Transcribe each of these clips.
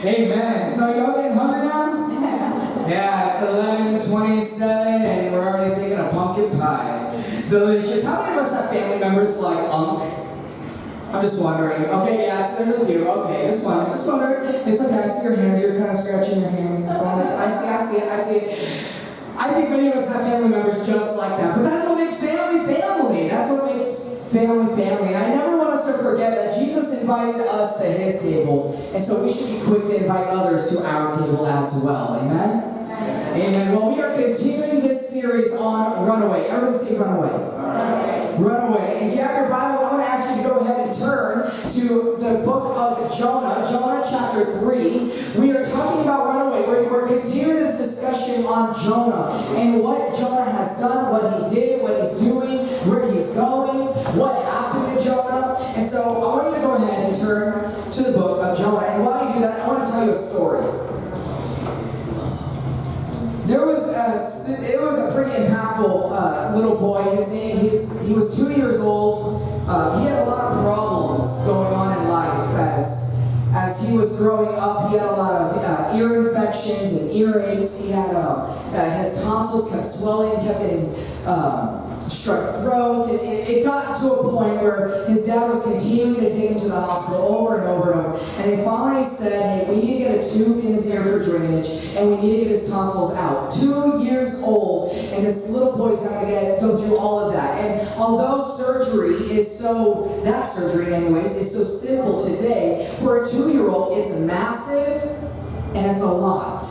Amen. So y'all getting hungry now? Yeah, it's 11:27 and we're already thinking of pumpkin pie. Delicious. How many of us have family members like Unc? I'm just wondering. Okay, yeah, so there's a few. Okay, just wondering. It's okay. I see your hands. You're kind of scratching your hand. I see it. I think many of us have family members just like that. But that's what makes family family. That's what makes family family. And I never want us to forget that Jesus invited us to his table. And so we should be quick to invite others to our table as well. Amen? Amen. Well, we are continuing this series on Runaway. Everybody say Runaway. Runaway. If you have your Bibles, I want to ask you to go ahead and turn to the book of Jonah, Jonah chapter 3. We are talking about Runaway. We're continuing this discussion on Jonah and what Jonah has done, what he did, what he's doing, where he's going, what happened to Jonah. And so I want you to go ahead and turn to the book of Jonah. And while you do that, I want to tell you a story. It was a pretty impactful little boy. He was 2 years old. He had a lot of problems going on in life as he was growing up. He had a lot of ear infections and earaches. He had his tonsils kept swelling, kept getting strep throat. It got to a point where his dad was continuing to take him to the hospital over and over and over. And they finally said, hey, we need to get a tube in his ear for drainage, and we need to get his tonsils out. 2 years old, and this little boy's having to go through all of that. And although that surgery anyways, is so simple today, for a 2-year-old, it's massive and it's a lot.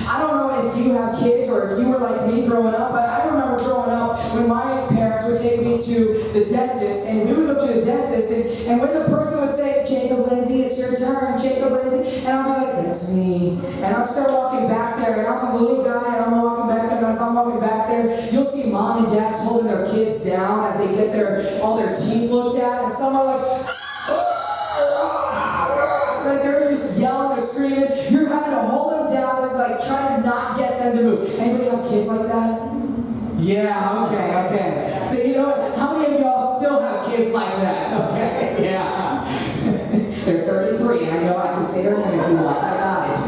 I don't know if you have kids or if you were like me growing up, but I remember growing up when my parents would take me to the dentist, and we would go to the dentist, and when the person would say, Jacob Lindsay, it's your turn, Jacob Lindsay, and I'll be like, that's me. And I'll start walking back there, and I'm a little guy, and I'm walking back there, and as I'm walking back there, you'll see mom and dads holding their kids down as they get all their teeth looked at, and some are like, like they're just yelling, they're screaming. You're having to hold them down, like trying to not get them to move. Anybody have kids like that? Yeah, okay. So you know what? How many of y'all still have kids like that? Okay, yeah. They're 33, and I know I can say their name if you want. I got it.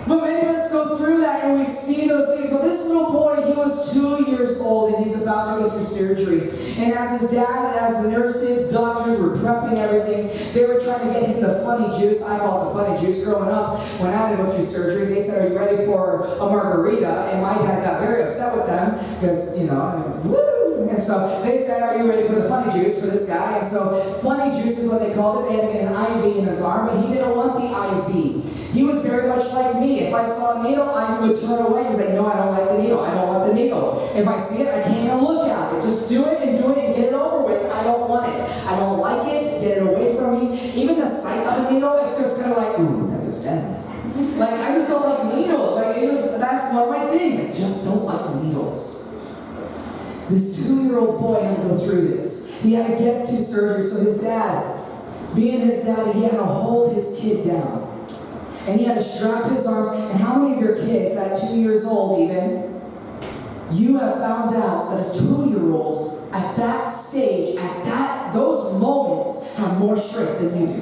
But many of us go through that and we see those things. Well, this little boy, he was 2 years old and he's about to go through surgery. And as his dad, as the nurses, doctors were prepping everything, they were trying to get him the funny juice. I call it the funny juice. Growing up, when I had to go through surgery, they said, are you ready for a margarita? And my dad got very upset with them because, I was, woo! And so they said, are you ready for the funny juice for this guy? And so funny juice is what they called it. They had to get an IV in his arm, but he didn't want the IV. He was very much like me. If I saw a needle, I would turn away and say, no, I don't like the needle. I don't want the needle. If I see it, I can't even look at it. Just do it and get it over with. I don't want it. I don't like it. Get it away from me. Even the sight of a needle, it's just kind of like, ooh, that was dead. Like, I just don't like needles. That's one of my things. I just don't like needles. This 2-year-old boy had to go through this. He had to get to surgery. So his dad, being his daddy, he had to hold his kid down. And he had to strap his arms. And how many of your kids at 2 years old even, you have found out that a 2-year-old at that stage, those moments, have more strength than you do?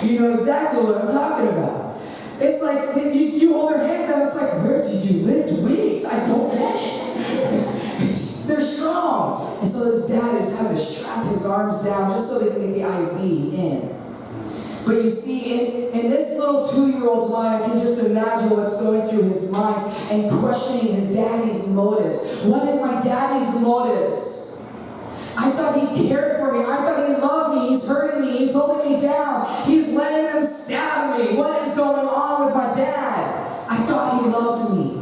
You know exactly what I'm talking about. It's like, you hold their hands down, it's like, where did you lift weights? I don't get it. They're strong. And so his dad is having to strap his arms down just so they can get the IV in. But you see, in this little 2-year-old's mind, I can just imagine what's going through his mind and questioning his daddy's motives. What is my daddy's motives? I thought he cared for me. I thought he loved me. He's hurting me. He's holding me down. He's letting them stab me. What is going on with my dad? I thought he loved me.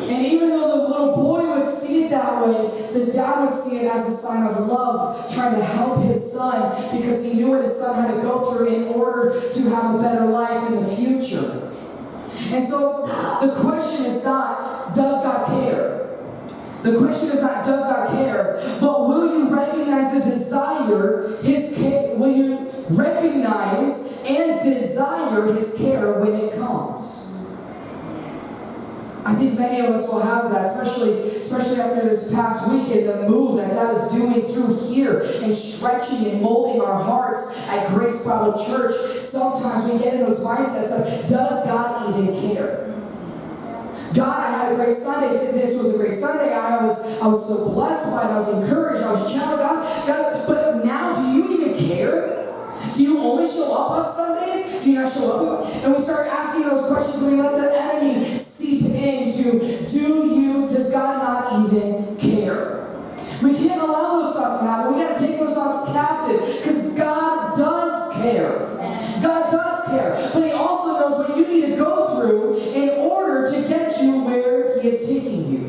And even though the little boy would see it that way, the dad would see it as a sign of love, trying to help his son because he knew what his son had to go through in order to have a better life in the future. And so the question is not, does God care? The question is not, does God care? But will you recognize the desire, will you recognize and desire his care when it comes? I think many of us will have that, especially especially after this past week and the move that God is doing through here and stretching and molding our hearts at GraceLytle.Church, sometimes we get in those mindsets of, does God even care? God, I had a great Sunday. This was a great Sunday. I was so blessed by it. I was encouraged. I was challenged. God, but now, do you even care? Do you only show up on Sundays? Do you not show up? And we start asking those questions when we let the enemy seep into, does God not even care? We can't allow those thoughts to happen. We got to take those thoughts captive because God does care. God does care. But He also knows what you need to go through in order to get you where He is taking you.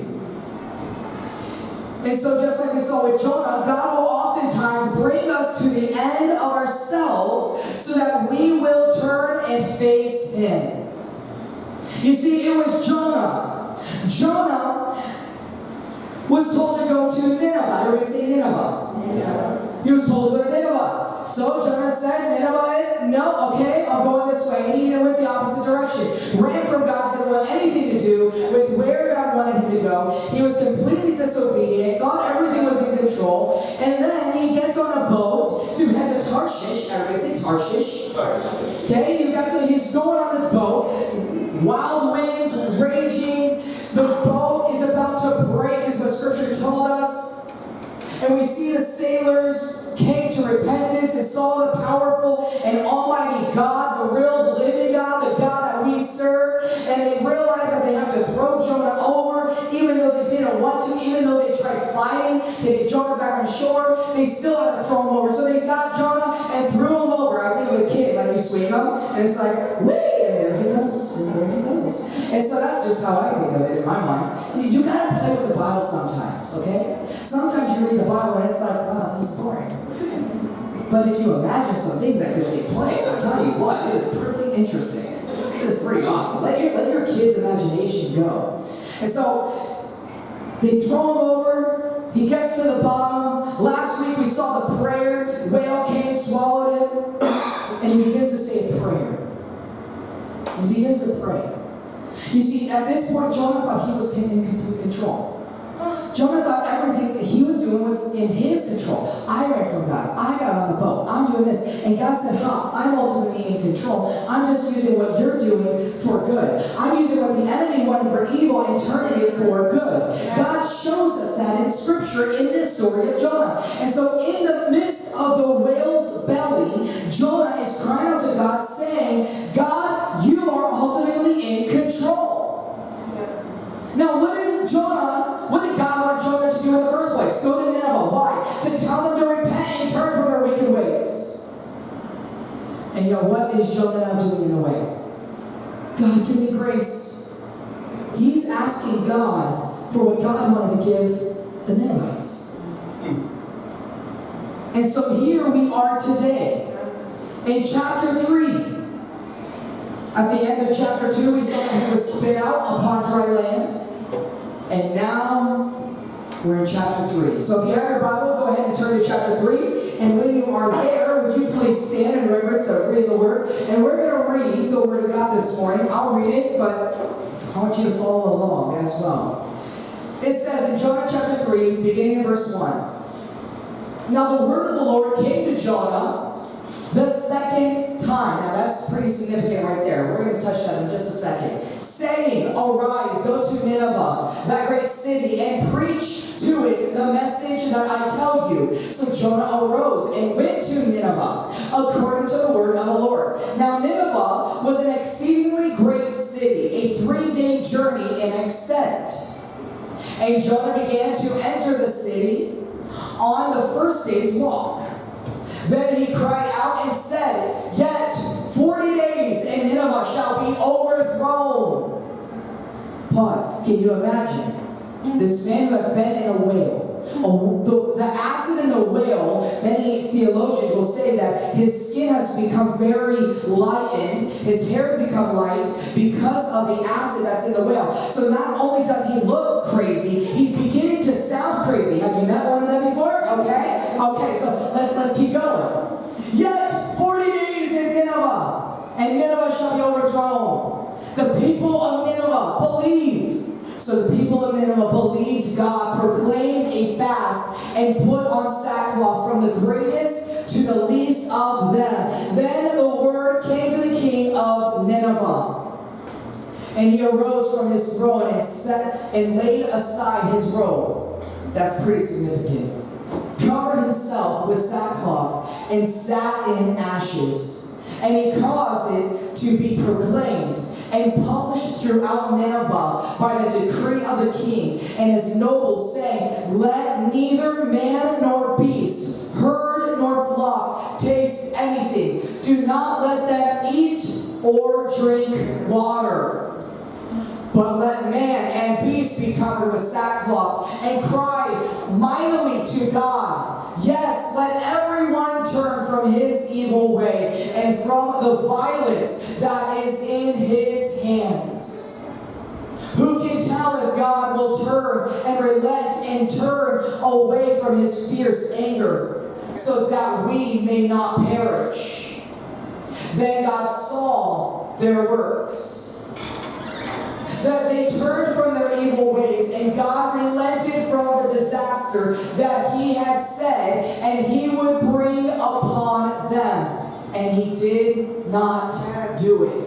And so just like we saw with Jonah, God will oftentimes bring us to the end of ourselves so that we will turn and face Him. You see, it was Jonah. Jonah was told to go to Nineveh. Everybody say Nineveh. Nineveh. He was told to go to Nineveh. So Jonah said, Nineveh, no, okay, I'm going this way. And he went the opposite direction. Ran from God, didn't want anything to do with where God wanted him to go. He was completely disobedient. God, everything was in control. And then he gets on a boat to head to Tarshish. Everybody say Tarshish. Okay, he's going on this boat. Wild winds raging. The boat is about to break, is what Scripture told us. And we see the sailors came to repentance and saw the powerful and almighty God, the real living God, the God that we serve. And they realized that they have to throw Jonah over, even though they didn't want to, even though they tried fighting to get Jonah back on shore, they still had to throw him over. So they got Jonah and threw him over. I think of a kid, like you swing him, and it's like, whee! And there he goes, and there he goes. And so that's just how I think of it in my mind. You gotta play with the Bible sometimes, okay? Sometimes you read the Bible and it's like, wow, this is boring. But if you imagine some things that could take place, I'll tell you what, it is pretty interesting. It is pretty awesome. Let your kids' imagination go. And so they throw him over. He gets to the bottom. Last week we saw the prayer. Whale came, swallowed him. And he begins to say a prayer. And he begins to pray. You see, at this point, Jonah thought he was in complete control. Jonah thought everything that he was doing was in his control. I ran from God. I got on the boat. I'm doing this. And God said, I'm ultimately in control. I'm just using what you're doing for good. I'm using what the enemy wanted for evil and turning it for good. God shows us that in Scripture in this story of Jonah. And so in the midst of the whale's belly, Jonah is crying out to God saying, God, you are ultimately in control. Now, what did God want Jonah to do in the first place? Go to Nineveh. Why? To tell them to repent and turn from their wicked ways. And yet, what is Jonah now doing in a way? God, give me grace. He's asking God for what God wanted to give the Ninevites. And so here we are today. In chapter 3. At the end of chapter 2, we saw that he was spit out upon dry land. And now we're in chapter 3. So if you have your Bible, go ahead and turn to chapter 3. And when you are there, would you please stand in reverence of reading the Word? And we're going to read the Word of God this morning. I'll read it, but I want you to follow along as well. It says in Jonah chapter 3, beginning in verse 1. Now the word of the Lord came to Jonah the second time. Now that's pretty significant right there. We're going to touch that in just a second. Saying, arise, go to Nineveh, that great city, and preach to it the message that I tell you. So Jonah arose and went to Nineveh, according to the word of the Lord. Now Nineveh was an exceedingly great city, a 3-day journey in extent. And Jonah began to enter the city on the first day's walk. Then he cried out and said, Yet 40 days and Nineveh shall be overthrown. Pause. Can you imagine? This man who has been in a whale. The acid in the whale, many theologians will say that his skin has become very lightened, his hair has become light because of the acid that's in the whale. So not only does he look crazy, he's beginning to sound crazy. Have you met one of them before? Okay, so let's keep going. Yet 40 days in Nineveh, and Nineveh shall be overthrown. The people of Nineveh believe. So the people of Nineveh believed God, proclaimed a fast, and put on sackcloth from the greatest to the least of them. Then the word came to the king of Nineveh, and he arose from his throne and laid aside his robe. That's pretty significant. Covered himself with sackcloth and sat in ashes. And he caused it to be proclaimed and published throughout Nineveh by the decree of the king and his nobles, saying, let neither man nor beast, herd nor flock taste anything. Do not let them eat or drink water. But let man and beast be covered with sackcloth and cry mightily to God. Yes, let everyone turn from his evil way and from the violence that is in his hands. Who can tell if God will turn and relent and turn away from his fierce anger, so that we may not perish? Then God saw their works, that they turned from their evil ways, and God relented from the disaster that he had said, and he would bring upon them. And he did not do it.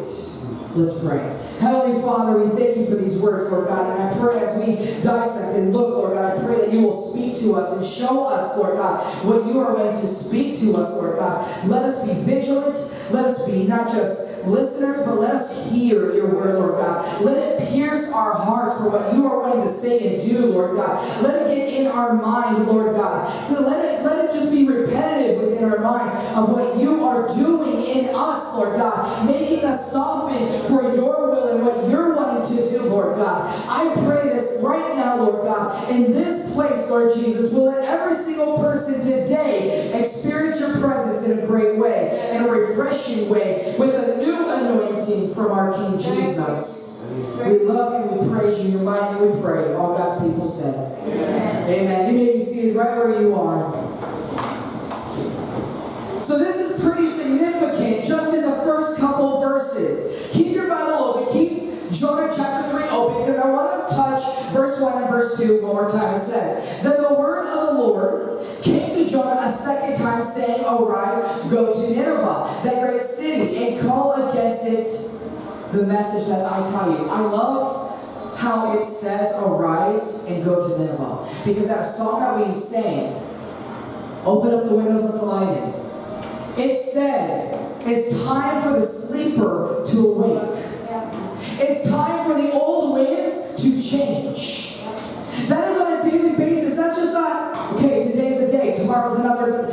Let's pray. Heavenly Father, we thank you for these words, Lord God. And I pray as we dissect and look, Lord God, I pray that you will speak to us and show us, Lord God, what you are going to speak to us, Lord God. Let us be vigilant. Let us be not just listeners, but let us hear your word, Lord God. Let it pierce our hearts for what you are going to say and do, Lord God. Let it get in our mind, Lord God. Let it just be repetitive within our mind of what you are doing in us, Lord God, making us soften for your will and what you're wanting to do, Lord God. I pray this right now, Lord God, in this place, Lord Jesus, will let every single person today experience your presence in a great way, in a refreshing way, with a new anointing from our King Jesus. We love you, we praise you, in your mighty name we pray. All God's people said. Amen. Amen. You may be seated right where you are. So this is pretty significant just in the first couple verses. Keep your Bible open. Keep Jonah chapter 3 open, because I want to touch verse 1 and verse 2 one more time. It says, then the word of the Lord came to Jonah a second time, saying, arise, go to Nineveh, that great city, and call against it the message that I tell you. I love how it says arise and go to Nineveh, because that song that we sang, open up the windows, let the light in. It said, it's time for the sleeper to awake. It's time for the old winds to change. That is on a daily basis. That's just not, okay, today's the day, tomorrow's another.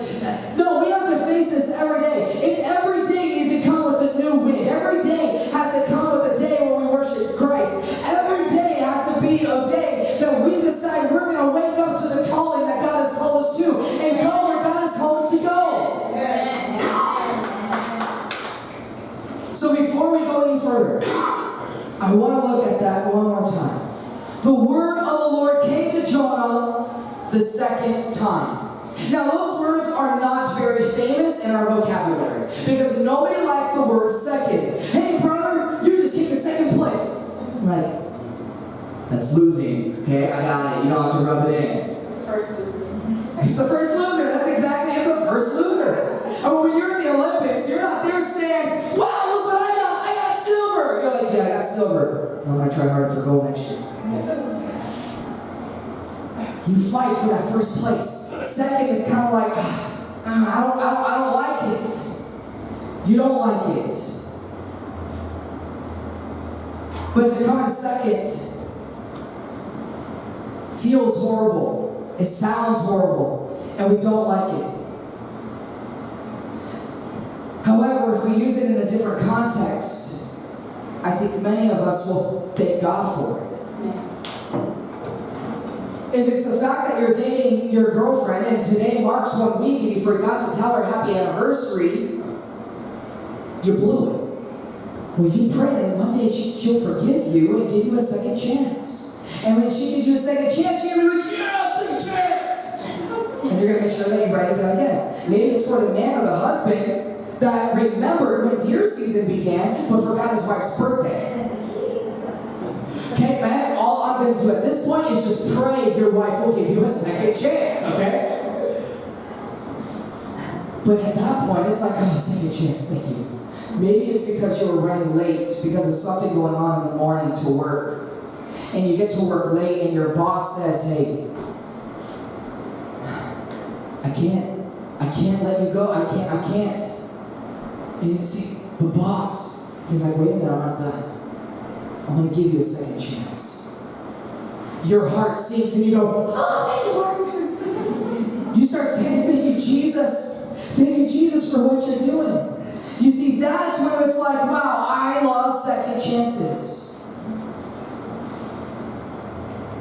No, we have to face this every day. And every day needs to come with a new wind. Every day has to come with a day where we worship Christ. Every day has to be a day that we decide we're going to wake up to the calling that God has called us to and go where God has called us to go. So before we go any further, I want to look at that one more time. The word of the Lord came to Jonah the second time. Now those words are not very famous in our vocabulary, because nobody likes the word second. Hey brother, you just came in second place. I'm like, that's losing. Okay, I got it. You don't have to rub it in. It's the first loser. That's exactly, it's the first loser. And when you're in the Olympics, you're not there saying, wow, look what I got. I got silver. You're like, yeah, I got silver. I'm going to try harder for gold next year. You fight for that first place. Second is kind of like, I don't like it. You don't like it. But to come in second feels horrible. It sounds horrible. And we don't like it. However, if we use it in a different context, I think many of us will thank God for it. If it's the fact that you're dating your girlfriend and today marks 1 week and you forgot to tell her happy anniversary, you blew it. Well, you pray that one day she'll forgive you and give you a second chance. And when she gives you a second chance, you're going to be like, yeah, second chance! And you're going to make sure that you write it down again. Maybe it's for the man or the husband that remembered when deer season began, but forgot his wife's birthday. Okay, man, all I'm going to do at this point is just pray if your wife will give you a second chance, okay? But at that point, it's like, oh, second chance, thank you. Maybe it's because you were running late because of something going on in the morning to work. And you get to work late and your boss says, hey, I can't let you go. I can't. And you can see, but boss, he's like, wait a minute, I'm not done. I'm going to give you a second chance. Your heart sinks and you go, oh, thank you, Lord. You start saying, thank you, Jesus. Thank you, Jesus, for what you're doing. You see, that's when it's like, wow, I love second chances.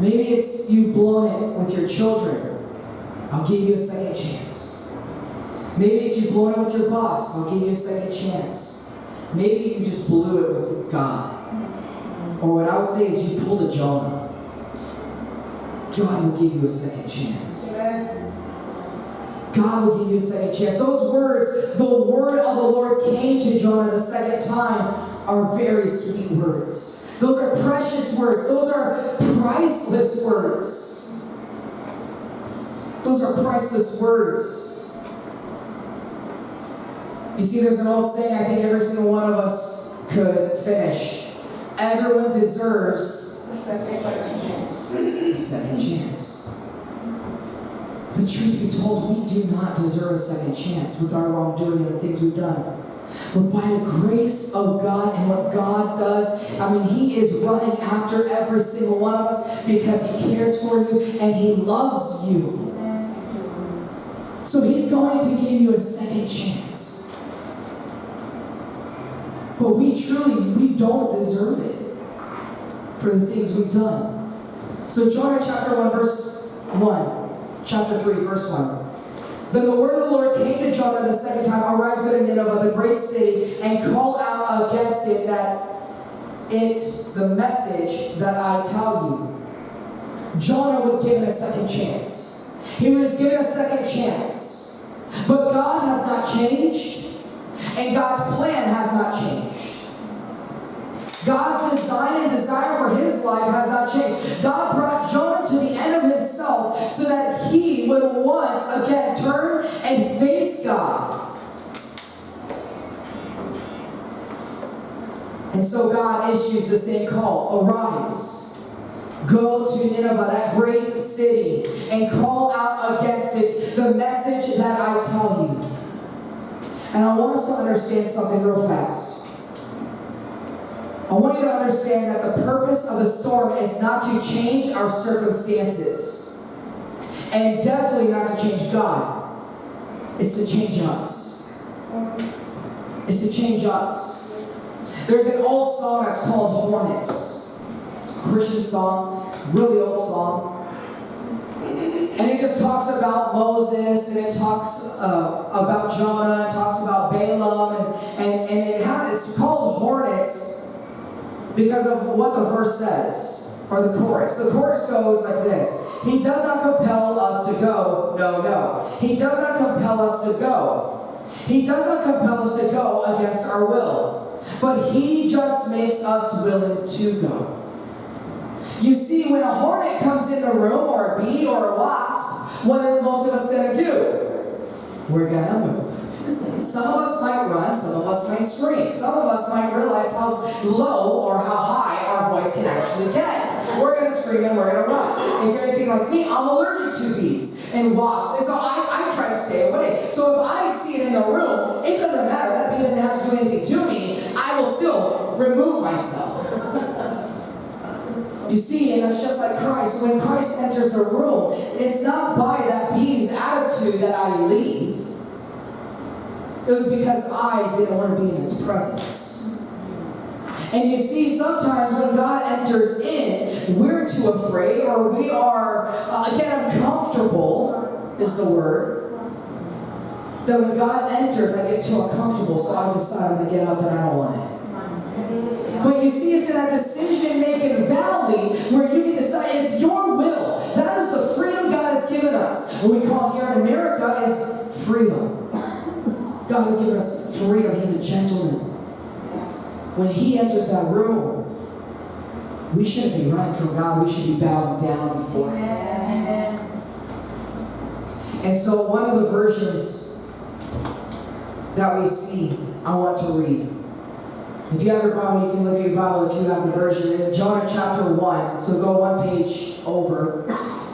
Maybe it's you've blown it with your children. I'll give you a second chance. Maybe it's you've blown it with your boss. I'll give you a second chance. Maybe you just blew it with God. Or what I would say is you pulled a Jonah. God will give you a second chance. God will give you a second chance. Those words, the word of the Lord came to Jonah the second time, are very sweet words. Those are precious words. Those are priceless words. Those are priceless words. You see, there's an old saying I think every single one of us could finish. Everyone deserves a second chance. But truth be told, we do not deserve a second chance with our wrongdoing and the things we've done. But by the grace of God and what God does, He is running after every single one of us because He cares for you and He loves you. So He's going to give you a second chance. But we don't deserve it for the things we've done. So Jonah chapter 1, verse 1. Chapter 3, verse 1. Then the word of the Lord came to Jonah the second time, arise, go to Nineveh, the great city, and call out against it the message that I tell you. Jonah was given a second chance. He was given a second chance. But God has not changed, and God's plan has not changed. God's design and desire for his life has not changed. God brought Jonah to the end of himself so that he would once again turn and face God. And so God issues the same call. Arise, go to Nineveh, that great city, and call out against it the message that I tell you. And I want us to understand something real fast. I want you to understand that the purpose of the storm is not to change our circumstances. And definitely not to change God. It's to change us. It's to change us. There's an old song that's called Hornets. Christian song, really old song. And it just talks about Moses, and it talks about Jonah, it talks about Balaam, and it's called Hornets because of what the verse says, or the chorus. The chorus goes like this. He does not compel us to go. No. He does not compel us to go. He does not compel us to go against our will. But He just makes us willing to go. You see, when a hornet comes in the room, or a bee, or a wasp, what are most of us going to do? We're going to move. Some of us might run, some of us might scream. Some of us might realize how low or how high our voice can actually get. We're going to scream and we're going to run. If you're anything like me, I'm allergic to bees and wasps. And so I try to stay away. So if I see it in the room, it doesn't matter. That bee doesn't have to do anything to me. I will still remove myself. You see, and that's just like Christ. When Christ enters the room, it's not by that bee's attitude that I leave. It was because I didn't want to be in its presence. And you see, sometimes when God enters in, we're too afraid, or we are, again, uncomfortable, is the word. That when God enters, I get too uncomfortable, so I decide I'm going to get up and I don't want it. But you see, it's in that decision-making valley where you can decide it's your will. That is the freedom God has given us. What we call here in America is freedom. God has given us freedom. He's a gentleman. When He enters that room, we shouldn't be running from God. We should be bowing down before Him. And so one of the versions that we see, I want to read. If you have your Bible, you can look at your Bible if you have the version. In Jonah chapter 1, so go one page over.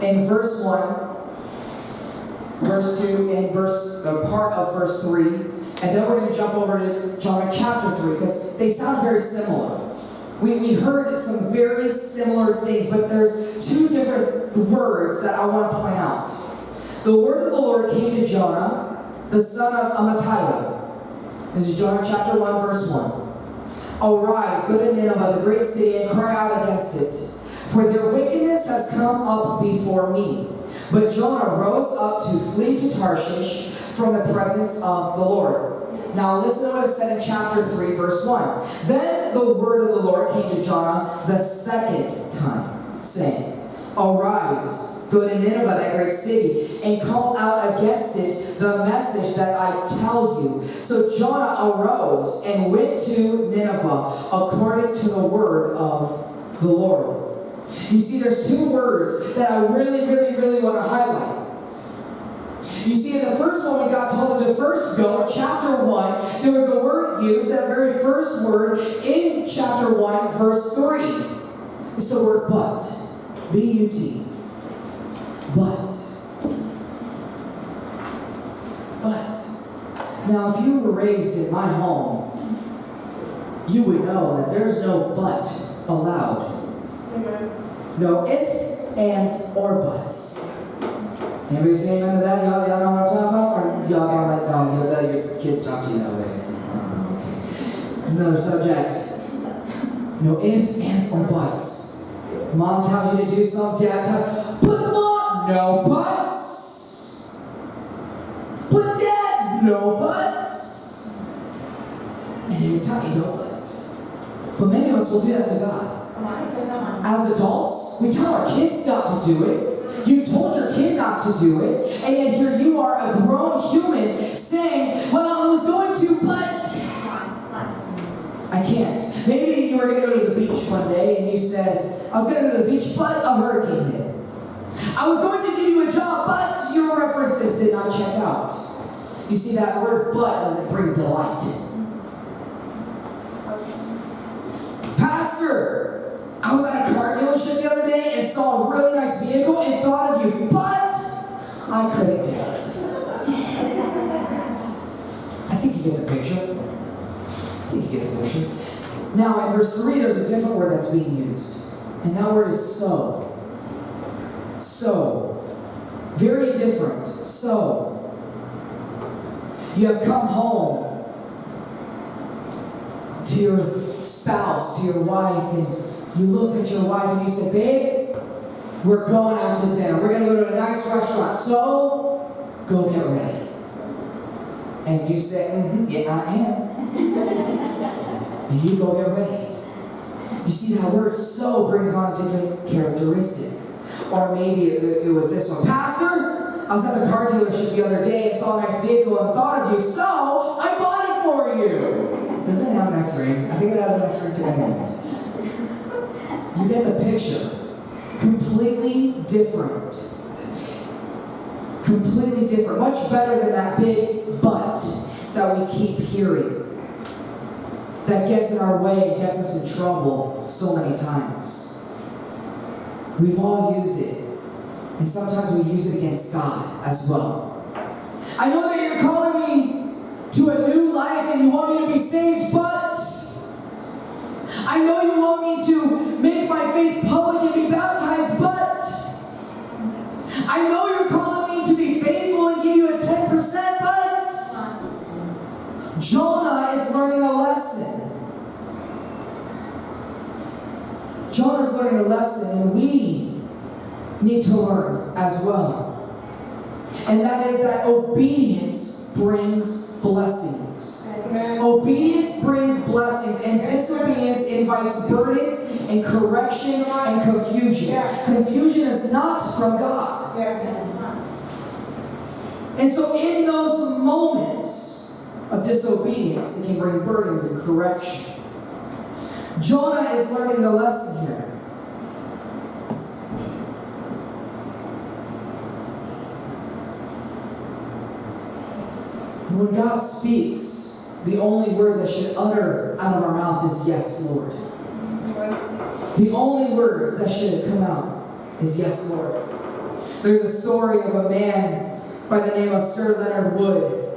In verse 1, verse 2, and part of verse 3. And then we're going to jump over to Jonah chapter 3, because they sound very similar. We heard some very similar things, but there's two different words that I want to point out. The word of the Lord came to Jonah, the son of Amittai. This is Jonah chapter 1, verse 1. Arise, go to Nineveh, the great city, and cry out against it, for their wickedness has come up before me. But Jonah rose up to flee to Tarshish from the presence of the Lord. Now listen to what it said in chapter 3, verse 1. Then the word of the Lord came to Jonah the second time, saying, Arise, go to Nineveh, that great city, and call out against it the message that I tell you. So Jonah arose and went to Nineveh according to the word of the Lord. You see, there's two words that I really want to highlight. You see, in the first one, when God told him to first go, in chapter 1, there was a word used, that very first word in chapter 1, verse 3. It's the word but. B-U-T. But. Now, if you were raised in my home, you would know that there's no but allowed. No if, ands, or buts. Anybody say amen to that? Y'all know what I'm talking about? Or y'all kind of like, no, your kids talk to you that way. I don't know, okay. There's another subject. No if, ands, or buts. Mom tells you to do something, dad tells you, but mom, no buts. But dad, no buts. And they would tell you no buts. But many of us will do that to God. As adults, we tell our kids not to do it. You've told your kid not to do it. And yet here you are, a grown human, saying, well, I was going to, but I can't. Maybe you were going to go to the beach one day and you said, I was going to go to the beach, but a hurricane hit. I was going to give you a job, but your references did not check out. You see, that word but doesn't bring delight. Pastor, I was at a car dealership the other day and saw a really nice vehicle and thought of you, but I couldn't get it. I think you get the picture. Now, in verse 3, there's a different word that's being used. And that word is so. So. Very different. So. You have come home to your spouse, to your wife, and you looked at your wife and you said, babe, we're going out to dinner. We're going to go to a nice restaurant. So, go get ready. And you say, yeah, I am. And you go get ready. You see, that word so brings on a different characteristic. Or maybe it was this one. Pastor, I was at the car dealership the other day and saw a nice vehicle and thought of you, so I bought it for you. Doesn't it have a nice ring? I think it has a nice ring too. Anyways. You get the picture. Completely different. Completely different. Much better than that big but that we keep hearing. That gets in our way and gets us in trouble so many times. We've all used it. And sometimes we use it against God as well. I know that you're calling me to a new life and you want me to be saved, but I know you want me to make my faith public and be baptized, but I know you're calling me to be faithful and give you a 10%, but Jonah is learning a lesson. Jonah's learning a lesson, and we need to learn as well. And that is that obedience brings blessings. Amen. Obedience brings blessings, and disobedience invites burdens and correction and confusion. Yeah. Confusion is not from God. Yeah. And so in those moments of disobedience, it can bring burdens and correction. Jonah is learning the lesson here. And when God speaks, the only words that should utter out of our mouth is yes, Lord. The only words that should come out is yes, Lord. There's a story of a man by the name of Sir Leonard Wood,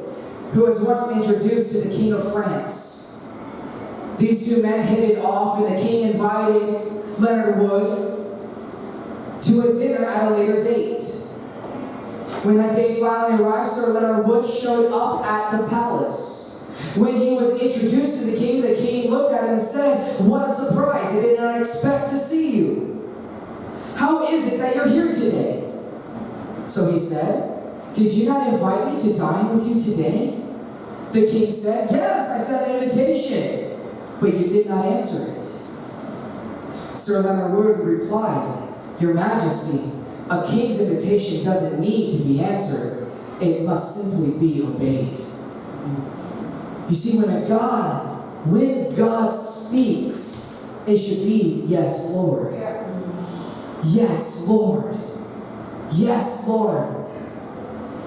who was once introduced to the King of France. These two men hit it off, and the king invited Leonard Wood to a dinner at a later date. When that day finally arrived, Sir Leonard Wood showed up at the palace. When he was introduced to the king looked at him and said, "What a surprise, I did not expect to see you. How is it that you're here today?" So he said, "Did you not invite me to dine with you today?" The king said, "Yes, I sent an invitation, but you did not answer it." Sir Leonard Wood replied, "Your Majesty, a king's invitation doesn't need to be answered. It must simply be obeyed." You see, when God speaks, it should be yes, Lord. Yes, Lord. Yes, Lord.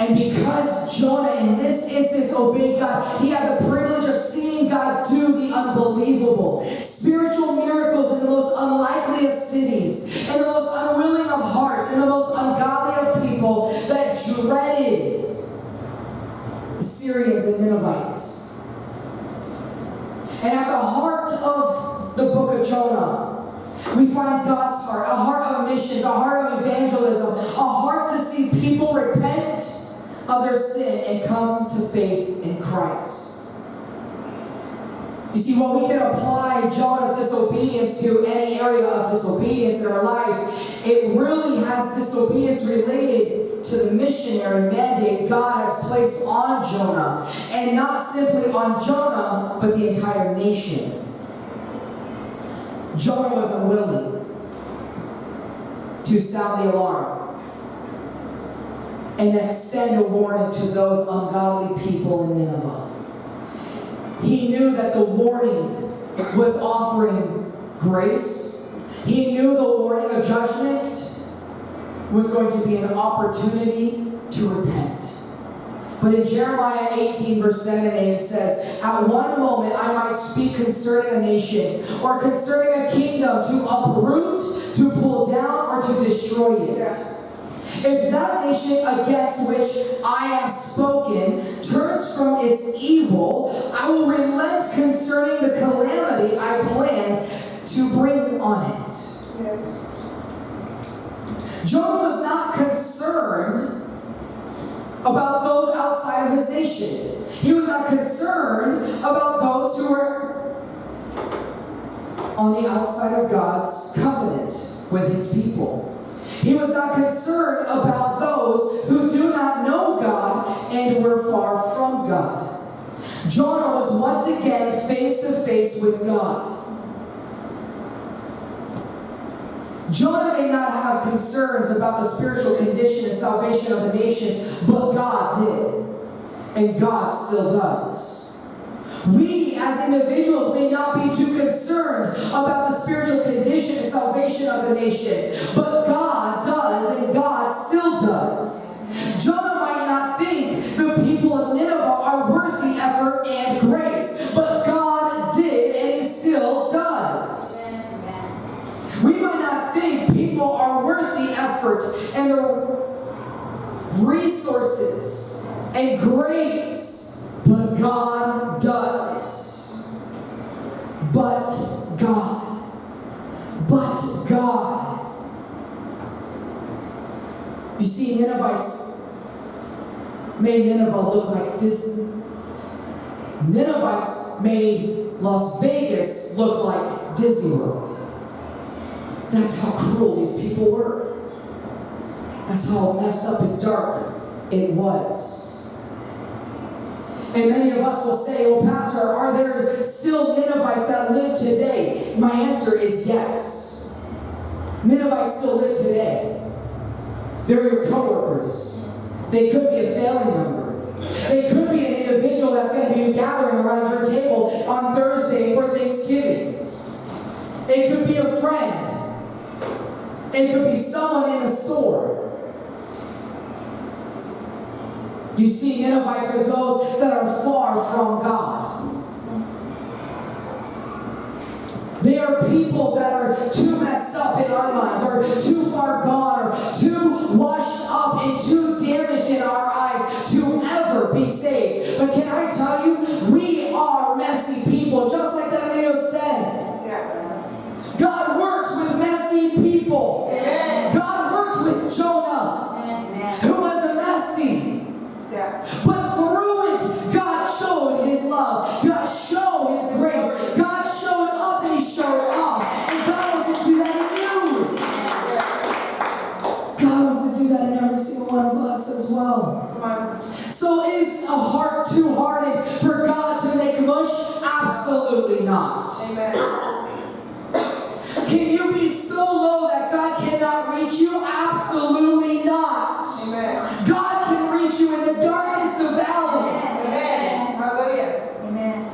And because Jonah in this instance obeyed God, he had the privilege of seeing God do the unbelievable. Spiritual miracles in the most unlikely of cities, in the most unwilling of hearts, in the most ungodly of people that dreaded the Syrians and Ninevites. And at the heart of the book of Jonah, we find God's heart, a heart of missions, a heart of evangelism, a heart to see people repent of their sin and come to faith in Christ. You see, while we can apply Jonah's disobedience to any area of disobedience in our life, it really has disobedience related to the missionary mandate God has placed on Jonah. And not simply on Jonah, but the entire nation. Jonah was unwilling to sound the alarm and extend a warning to those ungodly people in Nineveh. He knew that the warning was offering grace. He knew the warning of judgment was going to be an opportunity to repent. But in Jeremiah 18, verse 7 and 8, it says, "At one moment I might speak concerning a nation, or concerning a kingdom, to uproot, to pull down, or to destroy it. If that nation against which I have spoken turns from its evil, I will relent concerning the calamity I planned to bring on it." Jonah was not concerned about those outside of his nation. He was not concerned about those who were on the outside of God's covenant with his people. He was not concerned about those who do not know God and were far from God. Jonah was once again face to face with God. Jonah may not have concerns about the spiritual condition and salvation of the nations, but God did. And God still does. We as individuals may not be too concerned about the spiritual condition and salvation of the nations, but God does, and God still does. Jonah might not think the people of Nineveh are worth the effort and grace, but God did, and He still does. We might not think people are worth the effort and the resources and grace, but God does. But God. But God. You see, Ninevites made Nineveh look like Disney. Ninevites made Las Vegas look like Disney World. That's how cruel these people were. That's how messed up and dark it was. And many of us will say, "Well, Pastor, are there still Ninevites that live today?" My answer is yes. Ninevites still live today. They're your coworkers. They could be a family member. They could be an individual that's going to be gathering around your table on Thursday for Thanksgiving. It could be a friend. It could be someone in the store. You see, Ninevites are those that are far from God. They are people that are too messed up in our minds, or too far gone, or too washed up and too damaged in our eyes to ever be saved. But can I tell you, we are messy people, just like that video said. Yeah. God works with messy people. Amen. God worked with Jonah, amen, who was a messy. Yeah. But through it, God showed His love. God showed His grace. God showed up and He showed off. And God wants to do that in you. God wants to do that in every single one of us as well. So is a heart too hardened for God to make mush? Absolutely not. Amen. Can you be so low that God cannot reach you? Absolutely not. Amen. God can reach you in the darkest of valleys. Amen. Hallelujah. Amen.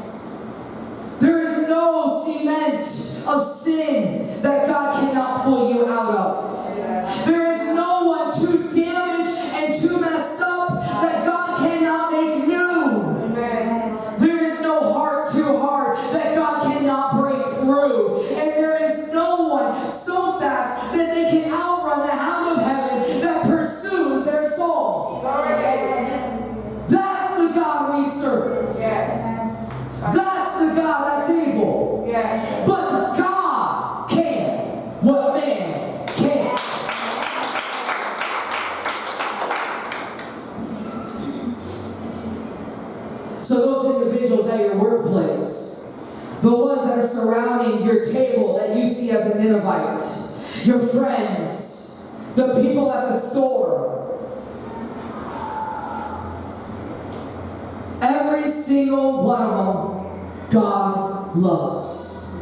There is no cement of sin that God cannot pull you out of. Amen. There is no one too damaged and too messed up that God cannot make new. Amen. There is no heart too hard that God cannot break through. And there is no one so fast that they can outrun the hound of heaven that pursues their soul. That's the God we serve. That's the God that's able. But God can what man can't. So those individuals at your workplace, the ones that are surrounding your table that you see as a Ninevite, your friends, the people at the store, every single one of them, God loves.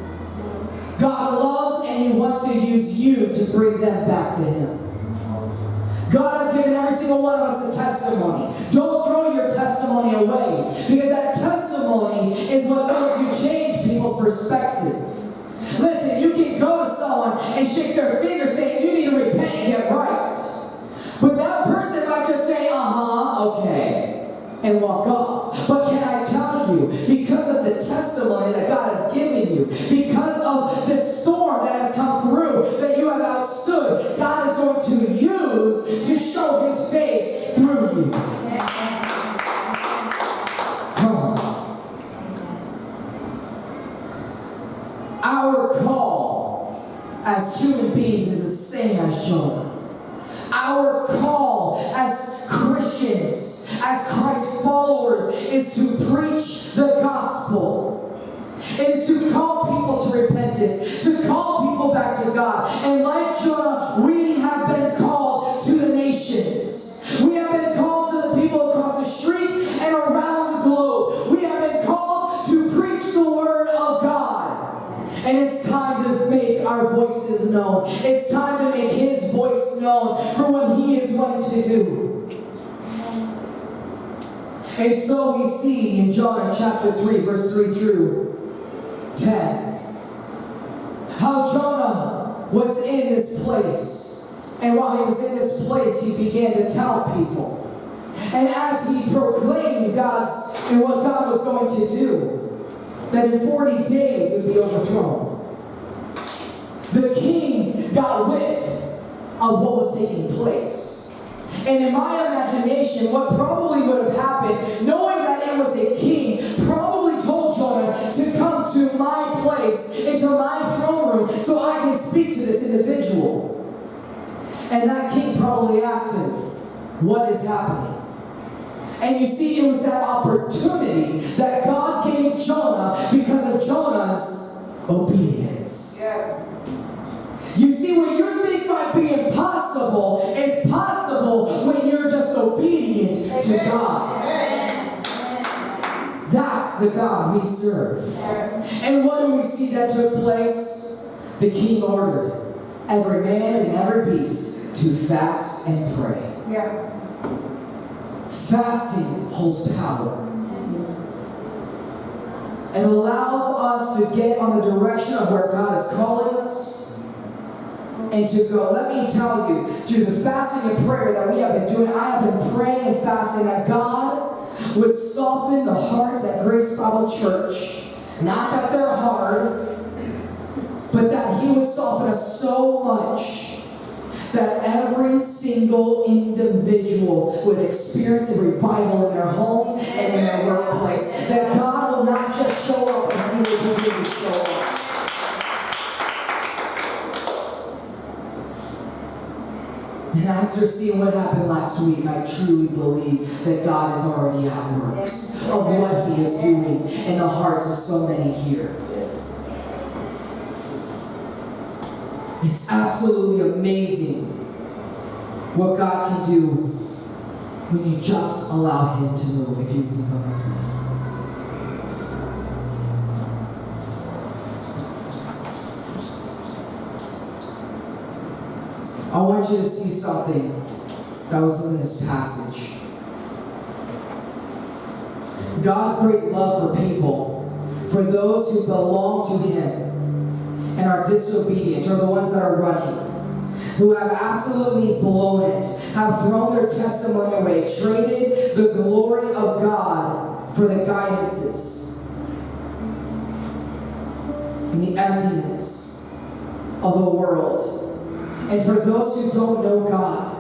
God loves, and He wants to use you to bring them back to Him. God has given every single one of us a testimony. Don't throw your testimony away, because that testimony is what's going to change people's perspective. Listen, you can go to someone and shake their finger saying you need to repent and get right. But that person might just say, okay, and walk off. But can I tell you, because of the testimony that God has given you, because of this storm that has come through, that you have outstood, God is going to use to show His face through you. Come on. Our call as human beings is the same as Jonah. Our call as Christians, as Christ followers, is to preach the gospel. It is to call people to repentance, to call people back to God. And like Jonah, we have been called to the nations. We have been called to the people across the street and around the globe. We have been called to preach the word of God. And it's time to make our voices known. It's time to make His voice known for what He is wanting to do. And so we see in John chapter 3, verse 3 through 10, how Jonah was in this place. And while he was in this place, he began to tell people. And as he proclaimed God's and what God was going to do, that in 40 days it would be overthrown. The king got wind of what was taking place. And in my imagination, what probably would have happened, knowing that it was a king, probably told Jonah to come to my place, into my throne room, so I can speak to this individual. And that king probably asked him, what is happening? And you see, it was that opportunity that God gave Jonah because of Jonah's obedience. Yes. You see, what you think might be impossible is possible when you're just obedient to God. That's the God we serve. And what do we see that took place? The king ordered every man and every beast to fast and pray. Yeah. Fasting holds power. It allows us to get on the direction of where God is calling us. and to go. Let me tell you, through the fasting and prayer that we have been doing, I have been praying and fasting that God would soften the hearts at GraceLytle.Church. Not that they're hard, but that He would soften us so much that every single individual would experience a revival in their homes and in their workplace. That God will not just show up, but He will continue to show up. And after seeing what happened last week, I truly believe that God is already at works of what He is doing in the hearts of so many here. It's absolutely amazing what God can do when you just allow Him to move. If you can come up. I want you to see something that was in this passage. God's great love for people, for those who belong to Him and are disobedient, or the ones that are running, who have absolutely blown it, have thrown their testimony away, traded the glory of God for the guidances and the emptiness of the world. And for those who don't know God,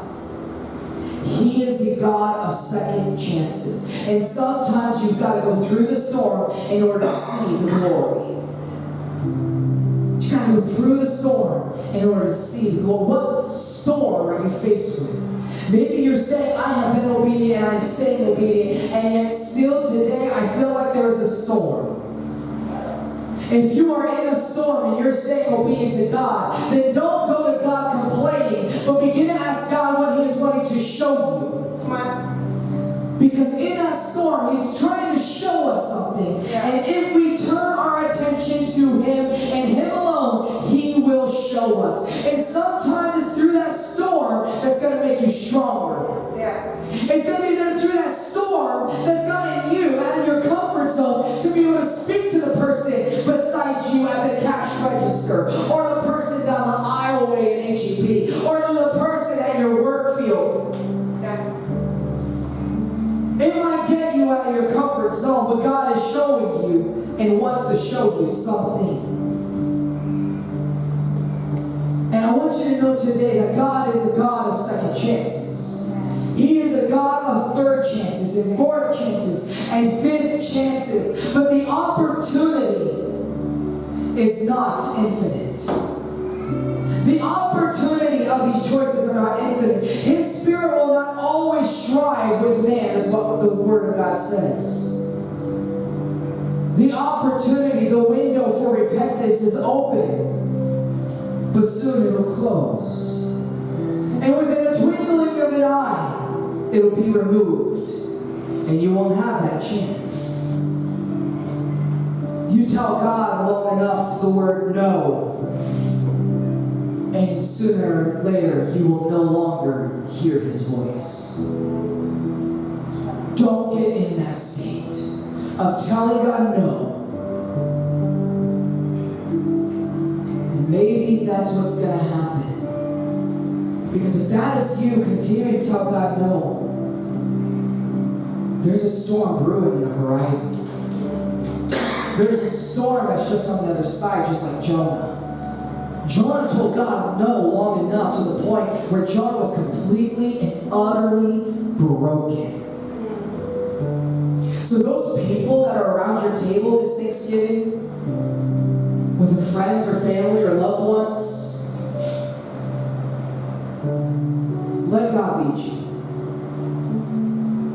He is the God of second chances. And sometimes you've got to go through the storm in order to see the glory. You've got to go through the storm in order to see the glory. What storm are you faced with? Maybe you're saying, I have been obedient and I'm staying obedient, and yet still today I feel like there's a storm. If you are in a storm and you're staying obedient to God, then don't go to God complaining, but begin to ask God what He is wanting to show you. Come on. Because in that storm, He's trying to show us something. Yeah. And if we turn our attention to Him and Him alone, He will show us. And sometimes it's through that storm that's going to make you stronger. Yeah. It's going to be through that storm that's gotten you out of your comfort zone to be able to speak to the person beside you at the cash register, or the person down the aisleway in HEB, or the person at your work field. Yeah. It might get you out of your comfort zone, but God is showing you and wants to show you something. And I want you to know today that God is a God of second chances. He is a God of third chances and fourth chances and fifth chances. But the opportunity is not infinite. The opportunity of these choices are not infinite. His Spirit will not always strive with man, is what the Word of God says. The opportunity, the window for repentance is open, but soon it'll close. And within a twinkling of an eye, it'll be removed, and you won't have that chance. You tell God long enough the word no, and sooner or later you will no longer hear His voice. Don't get in that state of telling God no. And maybe that's what's going to happen. Because if that is you continuing to tell God no, there's a storm brewing in the horizon. There's a storm that's just on the other side, just like Jonah. Jonah told God no long enough to the point where Jonah was completely and utterly broken. So those people that are around your table this Thanksgiving, whether friends or family or loved ones, let God lead you.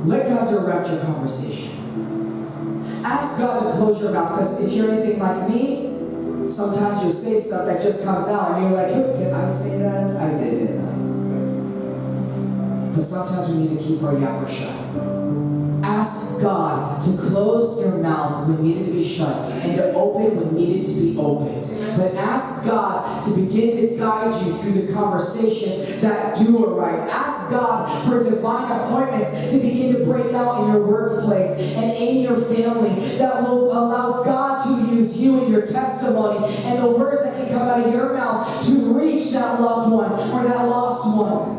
Let God direct your conversation. Ask God to close your mouth, because if you're anything like me, sometimes you'll say stuff that just comes out and you're like, did I say that? I did, didn't I? But sometimes we need to keep our yapper shut. Ask God to close your mouth when needed to be shut and to open when needed to be opened. But ask God to begin to guide you through the conversations that do arise. Ask God for divine appointments to begin to break out in your workplace and in your family that will allow God to use use you and your testimony and the words that can come out of your mouth to reach that loved one or that lost one.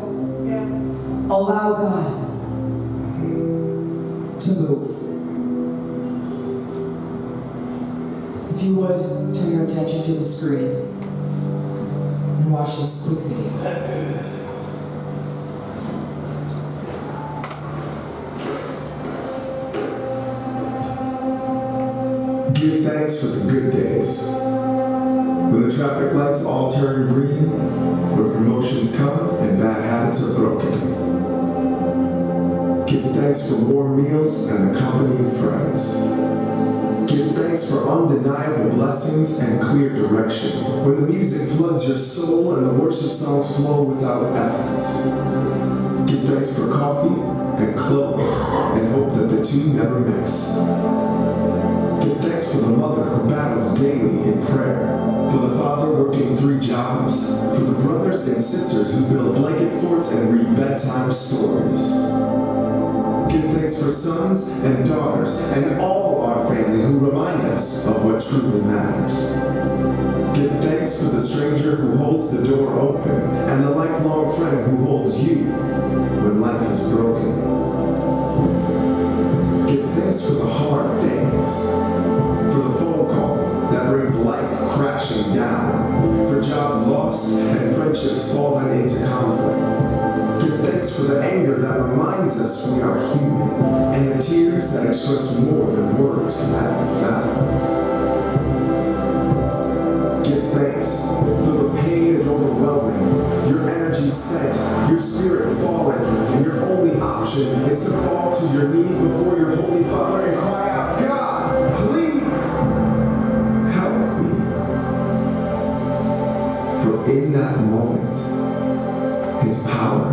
Allow God to move. If you would, turn your attention to the screen and watch this quick video. Give thanks for the good days. When the traffic lights all turn green, where promotions come and bad habits are broken. Give thanks for warm meals and the company of friends. Give thanks for undeniable blessings and clear direction. When the music floods your soul and the worship songs flow without effort. Give thanks for coffee and clothing and hope that the two never mix. Give thanks for the mother who battles daily in prayer, for the father working 3 jobs, for the brothers and sisters who build blanket forts and read bedtime stories. Give thanks for sons and daughters and all our family who remind us of what truly matters. Give thanks for the stranger who holds the door open and the lifelong friend who holds you when life is broken. Give thanks for the hard days, for the phone call that brings life crashing down, for jobs lost and friendships fallen into conflict. Give thanks for the anger that reminds us we are human, and the tears that express more than words can ever fathom. Give thanks, though the pain is overwhelming, your energy spent, your spirit fallen, and your only option is to fall to your knees before your Holy Father and cry out, God, please help me. For in that moment, His power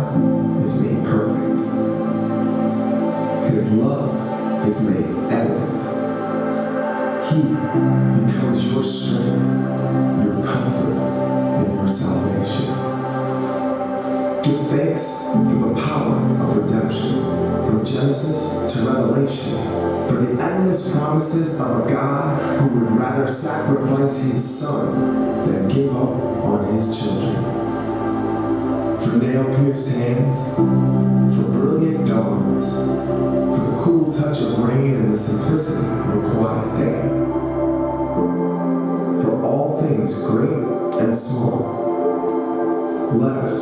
is made perfect. His love is made evident. He becomes your strength, your comfort, and your salvation. Give thanks for the power of redemption, from Genesis to Revelation, for the endless promises of a God who would rather sacrifice His Son than give up on His children. For nail-pierced hands, for brilliant dawns, for the cool touch of rain and the simplicity of a quiet day. For all things great and small, let us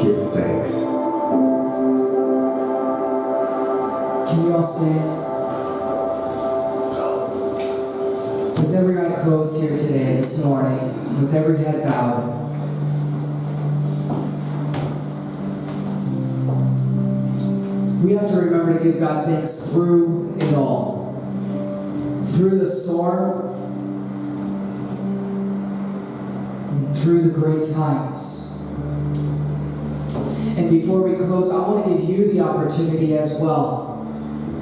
give thanks. Can you all stand? With every eye closed here today, this morning, with every head bowed, we have to remember to give God thanks through it all. Through the storm, and through the great times. And before we close, I want to give you the opportunity as well.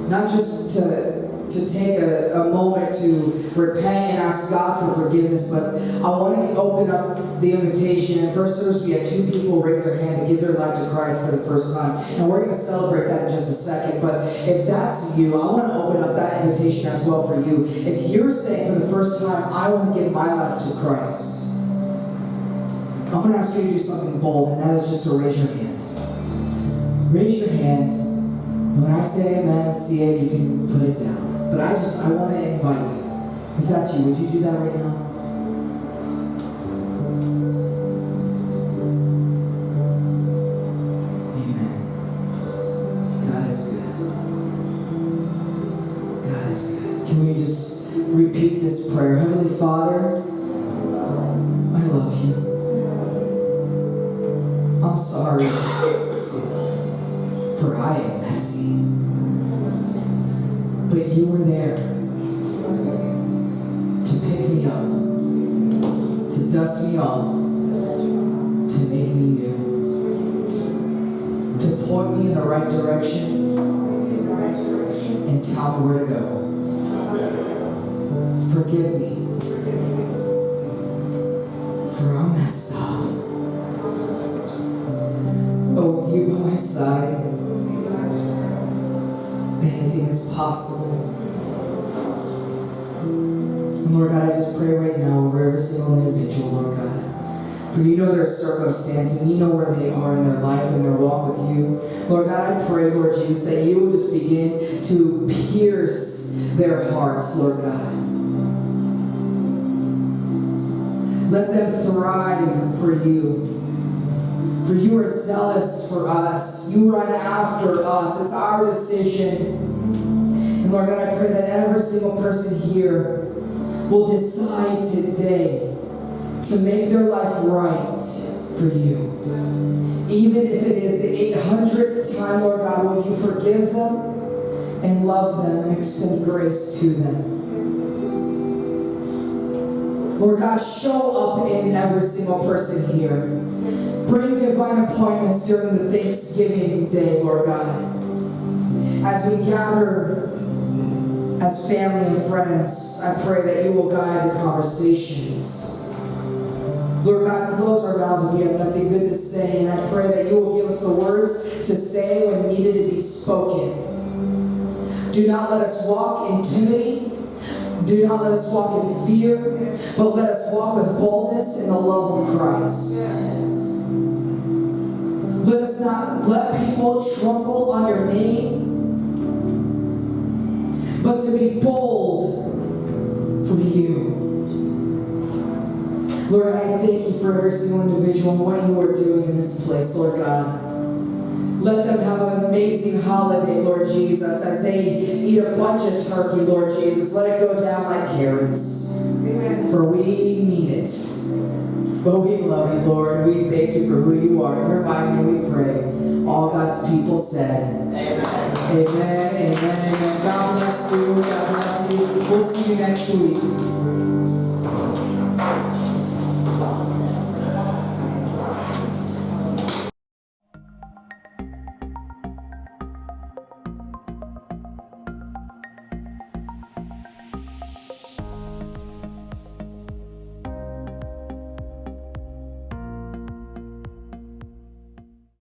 Not just to take a moment to repent and ask God for forgiveness, but I want to open up the invitation. In first service, we had 2 people raise their hand to give their life to Christ for the first time. And we're going to celebrate that in just a second. But if that's you, I want to open up that invitation as well for you. If you're saying for the first time, I want to give my life to Christ, I'm going to ask you to do something bold, and that is just to raise your hand. Raise your hand. And when I say amen and see it, you can put it down. But I want to invite you. If that's you, would you do that right now? Amen. God is good. God is good. Can we just repeat this prayer? Heavenly Father, I love you. I'm sorry, for I am messy. But you were there to pick me up, to dust me off, to make me new, to point me in the right direction, and tell me where to go. Forgive me, for I'm messed up. But with you by my side, anything is possible. I'm Lord God, I just pray right now over every single individual, Lord God. For you know their circumstance and you know where they are in their life and their walk with you. Lord God, I pray, Lord Jesus, that you will just begin to pierce their hearts, Lord God. Let them thrive for you. For you are zealous for us. You run after us. It's our decision. And Lord God, I pray that every single person here will decide today to make their life right for you. Even if it is the 800th time, Lord God, will you forgive them and love them and extend grace to them. Lord God, show up in every single person here. Bring divine appointments during the Thanksgiving day, Lord God. As we gather as family and friends, I pray that you will guide the conversations. Lord God, close our mouths if we have nothing good to say, and I pray that you will give us the words to say when needed to be spoken. Do not let us walk in timidity. Do not let us walk in fear, but let us walk with boldness in the love of Christ. Let us not let people trample on your name, but to be bold for you. Lord, I thank you for every single individual and what you are doing in this place, Lord God. Let them have an amazing holiday, Lord Jesus, as they eat a bunch of turkey, Lord Jesus. Let it go down like carrots, for we need it. But we love you, Lord. We thank you for who you are. In your mighty name we pray. All God's people said, Amen. Amen, amen, amen. God bless you. God bless you. We'll see you next week.